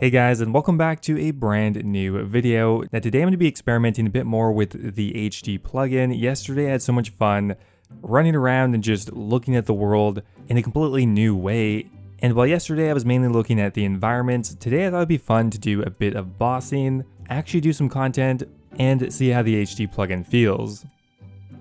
Hey guys, and welcome back to a brand new video. Now today I'm going to be experimenting a bit more with the HD plugin. Yesterday I had so much fun running around and just looking at the world in a completely new way. And while yesterday I was mainly looking at the environments, today I thought it'd be fun to do a bit of bossing, actually do some content, and see how the HD plugin feels.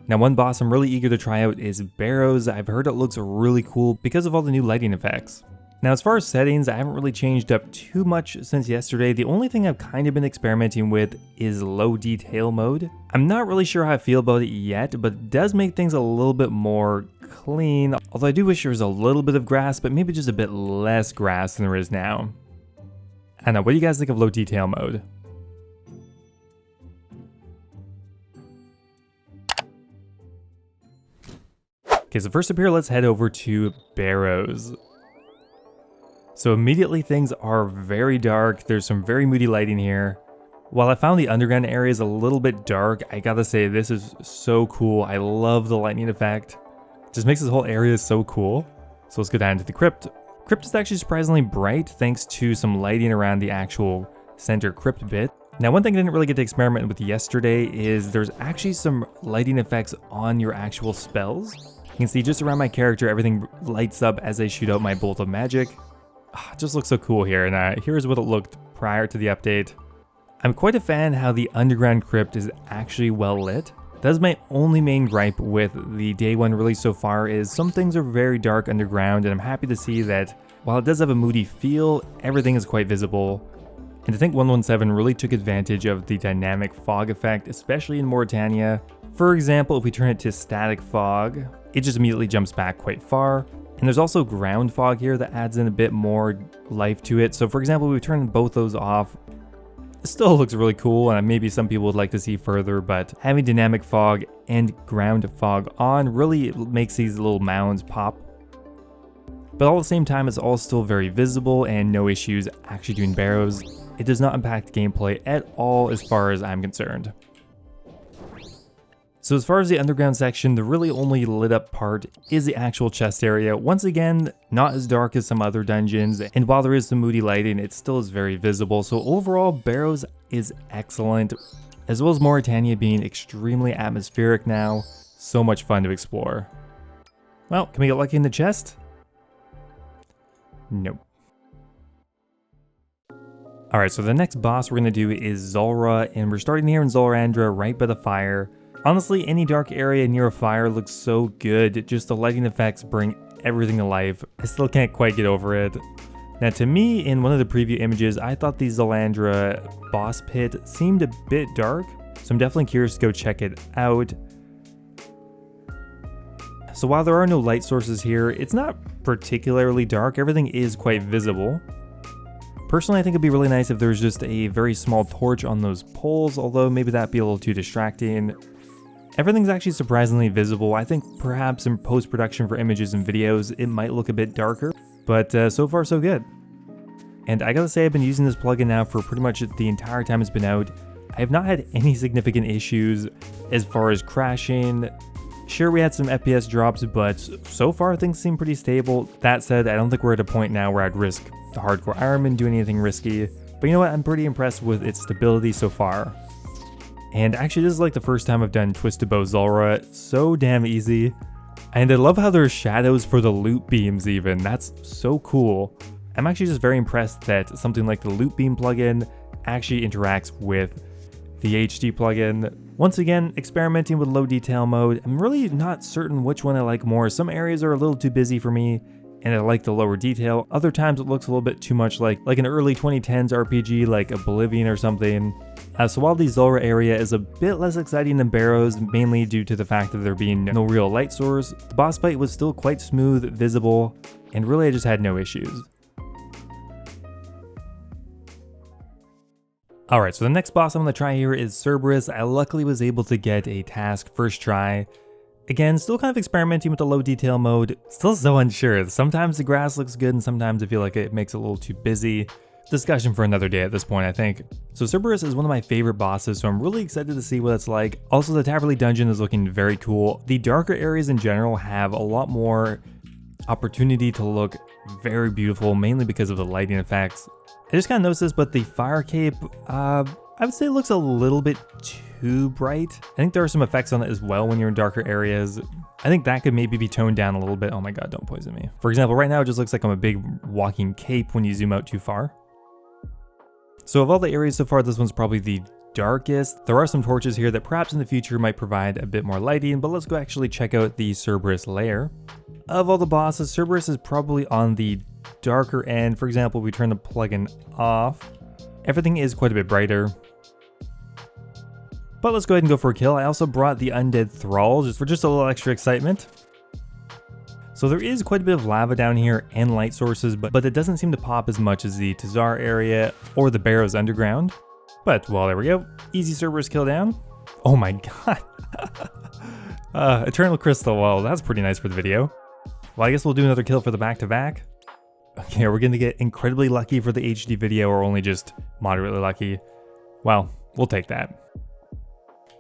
Now one boss I'm really eager to try out is Barrows. I've heard it looks really cool because of all the new lighting effects. Now as far as settings, I haven't really changed up too much since yesterday. The only thing I've kind of been experimenting with is low detail mode. I'm not really sure how I feel about it yet, but it does make things a little bit more clean. Although I do wish there was a little bit of grass, but maybe just a bit less grass than there is now. I don't know, what do you guys think of low detail mode? Okay, so first up here, let's head over to Barrows. So immediately things are very dark. There's some very moody lighting here. While I found the underground areas a little bit dark, I gotta say this is so cool. I love the lightning effect. It just makes this whole area so cool. So let's go down to the crypt. Crypt is actually surprisingly bright thanks to some lighting around the actual center crypt bit. Now one thing I didn't really get to experiment with yesterday is there's actually some lighting effects on your actual spells. You can see just around my character everything lights up as I shoot out my bolt of magic. It just looks so cool here, and here's what it looked prior to the update. I'm quite a fan how the underground crypt is actually well lit. That's my only main gripe with the day one release so far is some things are very dark underground, and I'm happy to see that while it does have a moody feel, everything is quite visible. And I think 117 really took advantage of the dynamic fog effect, especially in Mauritania. For example, if we turn it to static fog, it just immediately jumps back quite far. And there's also ground fog here that adds in a bit more life to it. So for example, we turn both those off. It still looks really cool, and maybe some people would like to see further, but having dynamic fog and ground fog on really makes these little mounds pop. But all at the same time, it's all still very visible and no issues actually doing Barrows. It does not impact gameplay at all as far as I'm concerned. So as far as the underground section, the really only lit up part is the actual chest area. Once again, not as dark as some other dungeons, and while there is some moody lighting, it still is very visible. So overall, Barrows is excellent, as well as Mauritania being extremely atmospheric now. So much fun to explore. Well, can we get lucky in the chest? Nope. Alright, so the next boss we're going to do is Zorra, and we're starting here in Zorandra right by the fire. Honestly, any dark area near a fire looks so good, just the lighting effects bring everything to life. I still can't quite get over it. Now to me, in one of the preview images, I thought the Zorandra boss pit seemed a bit dark, so I'm definitely curious to go check it out. So while there are no light sources here, it's not particularly dark, everything is quite visible. Personally, I think it'd be really nice if there's just a very small torch on those poles, although maybe that'd be a little too distracting. Everything's actually surprisingly visible. I think perhaps in post-production for images and videos, it might look a bit darker, but so far so good. And I gotta say, I've been using this plugin now for pretty much the entire time it's been out. I have not had any significant issues as far as crashing. Sure, we had some FPS drops, but so far things seem pretty stable. That said, I don't think we're at a point now where I'd risk the hardcore Ironman doing anything risky. But you know what, I'm pretty impressed with its stability so far. And actually, this is like the first time I've done Twist to Bow Zorra. So damn easy. And I love how there's shadows for the loot beams even. That's so cool. I'm actually just very impressed that something like the loot beam plugin actually interacts with the HD plugin. Once again, experimenting with low detail mode. I'm really not certain which one I like more. Some areas are a little too busy for me, and I like the lower detail. Other times it looks a little bit too much like an early 2010s RPG like Oblivion or something. So while the Zorra area is a bit less exciting than Barrows, mainly due to the fact of there being no real light source, the boss fight was still quite smooth, visible, and really I just had no issues. Alright, so the next boss I'm going to try here is Cerberus. I luckily was able to get a task first try. Again, still kind of experimenting with the low detail mode, still so unsure. Sometimes the grass looks good and sometimes I feel like it makes it a little too busy. Discussion for another day at this point, I think. So Cerberus is one of my favorite bosses, so I'm really excited to see what it's like. Also, the Taverley dungeon is looking very cool. The darker areas in general have a lot more opportunity to look very beautiful, mainly because of the lighting effects. I just kind of noticed this, but the fire cape, I would say it looks a little bit too bright. I think there are some effects on it as well when you're in darker areas. I think that could maybe be toned down a little bit. Oh my god, don't poison me. For example, right now it just looks like I'm a big walking cape when you zoom out too far. So of all the areas so far, this one's probably the darkest. There are some torches here that perhaps in the future might provide a bit more lighting, but let's go actually check out the Cerberus lair. Of all the bosses, Cerberus is probably on the darker end. For example, we turn the plugin off. Everything is quite a bit brighter. But let's go ahead and go for a kill. I also brought the Undead Thrall just for a little extra excitement. So there is quite a bit of lava down here and light sources, but it doesn't seem to pop as much as the Tazar area or the Barrows Underground. But, well, there we go. Easy Cerberus kill down. Oh my god. Eternal Crystal. Well, that's pretty nice for the video. Well, I guess we'll do another kill for the back-to-back. Okay, are we going to get incredibly lucky for the HD video or only just moderately lucky? Well, we'll take that.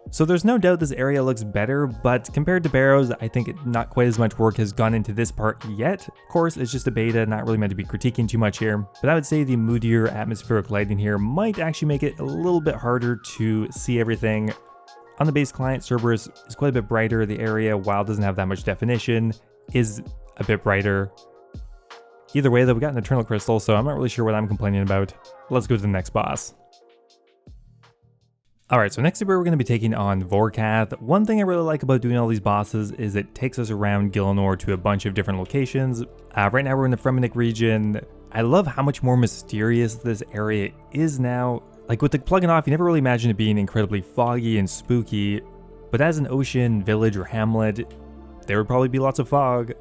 So there's no doubt this area looks better, but compared to Barrows, I think not quite as much work has gone into this part yet. Of course, it's just a beta, not really meant to be critiquing too much here, but I would say the moodier atmospheric lighting here might actually make it a little bit harder to see everything. On the base client, Cerberus is quite a bit brighter. The area, while it doesn't have that much definition, is a bit brighter. Either way though, we got an Eternal Crystal, so I'm not really sure what I'm complaining about. Let's go to the next boss. Alright, so next up we're going to be taking on Vorkath. One thing I really like about doing all these bosses is it takes us around Gielinor to a bunch of different locations. Right now we're in the Fremennik region. I love how much more mysterious this area is now. Like with the plugin off, you never really imagine it being incredibly foggy and spooky, but as an ocean, village, or hamlet, there would probably be lots of fog.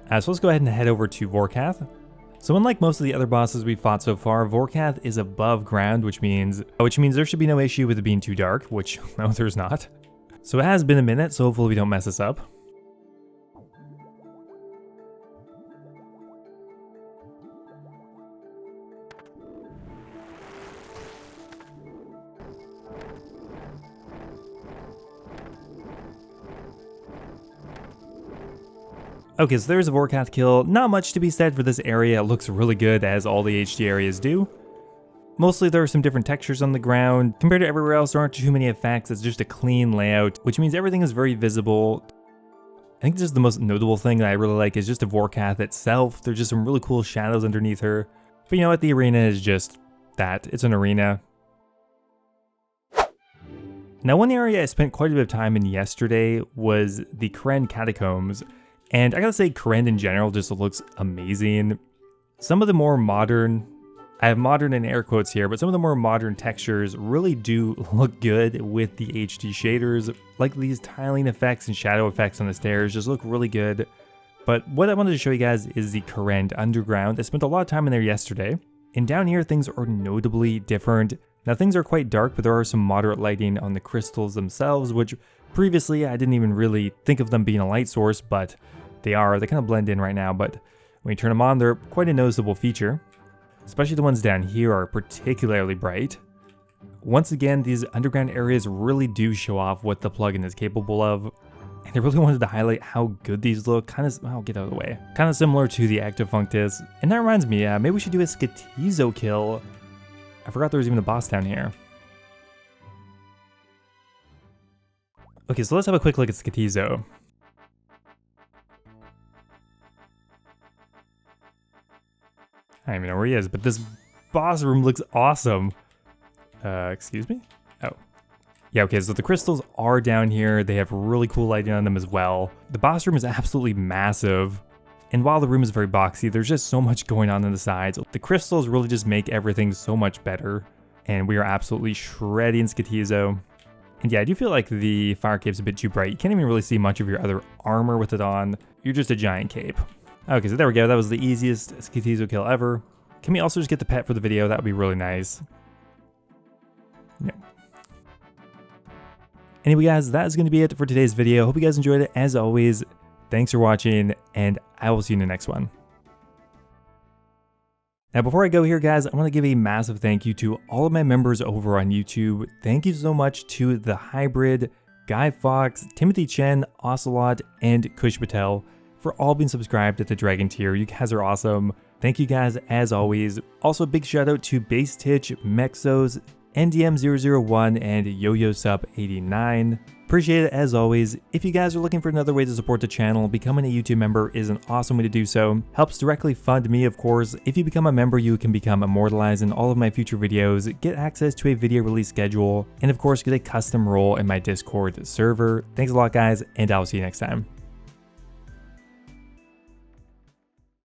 So let's go ahead and head over to Vorkath. So unlike most of the other bosses we've fought so far, Vorkath is above ground, which means there should be no issue with it being too dark, which no, there's not. So it has been a minute, so hopefully we don't mess this up. Okay, so there's a Vorkath kill. Not much to be said for this area. It looks really good, as all the HD areas do. Mostly there are some different textures on the ground. Compared to everywhere else, there aren't too many effects. It's just a clean layout, which means everything is very visible. I think just the most notable thing that I really like is just the Vorkath itself. There's just some really cool shadows underneath her. But you know what? The arena is just that. It's an arena. Now, one area I spent quite a bit of time in yesterday was the Catacombs. And I gotta say, Karen in general just looks amazing. Some of the more modern, I have modern in air quotes here, but some of the more modern textures really do look good with the HD shaders. Like these tiling effects and shadow effects on the stairs just look really good. But what I wanted to show you guys is the Karen Underground. I spent a lot of time in there yesterday. And down here, things are notably different. Now, things are quite dark, but there are some moderate lighting on the crystals themselves, which previously I didn't even really think of them being a light source, but they kind of blend in right now. But when you turn them on, they're quite a noticeable feature. Especially the ones down here are particularly bright. Once again, these underground areas really do show off what the plugin is capable of. And I really wanted to highlight how good these look. I'll get out of the way. Kind of similar to the Active Functus. And that reminds me, maybe we should do a Skatizo kill. I forgot there was even a boss down here. Okay, so let's have a quick look at Skatizo. I don't even know where he is, but this boss room looks awesome. Excuse me? Oh. Yeah, okay, so the crystals are down here. They have really cool lighting on them as well. The boss room is absolutely massive. And while the room is very boxy, there's just so much going on the sides. The crystals really just make everything so much better. And we are absolutely shredding Skatizo. And yeah, I do feel like the fire cape's a bit too bright. You can't even really see much of your other armor with it on. You're just a giant cape. Okay, so there we go. That was the easiest Skatizo kill ever. Can we also just get the pet for the video? That would be really nice. No. Anyway, guys, that is going to be it for today's video. Hope you guys enjoyed it. As always, thanks for watching, and I will see you in the next one. Now, before I go here, guys, I want to give a massive thank you to all of my members over on YouTube. Thank you so much to The Hybrid, Guy Fox, Timothy Chen, Ocelot, and Kush Patel for all being subscribed at the Dragon tier. You guys are awesome. Thank you guys as always. Also big shout out to Base Titch, Mexos, NDM001, and YoYoSup89. Appreciate it as always. If you guys are looking for another way to support the channel, becoming a YouTube member is an awesome way to do so. Helps directly fund me, of course. If you become a member, you can become immortalized in all of my future videos, get access to a video release schedule, and of course get a custom role in my Discord server. Thanks a lot guys, and I'll see you next time.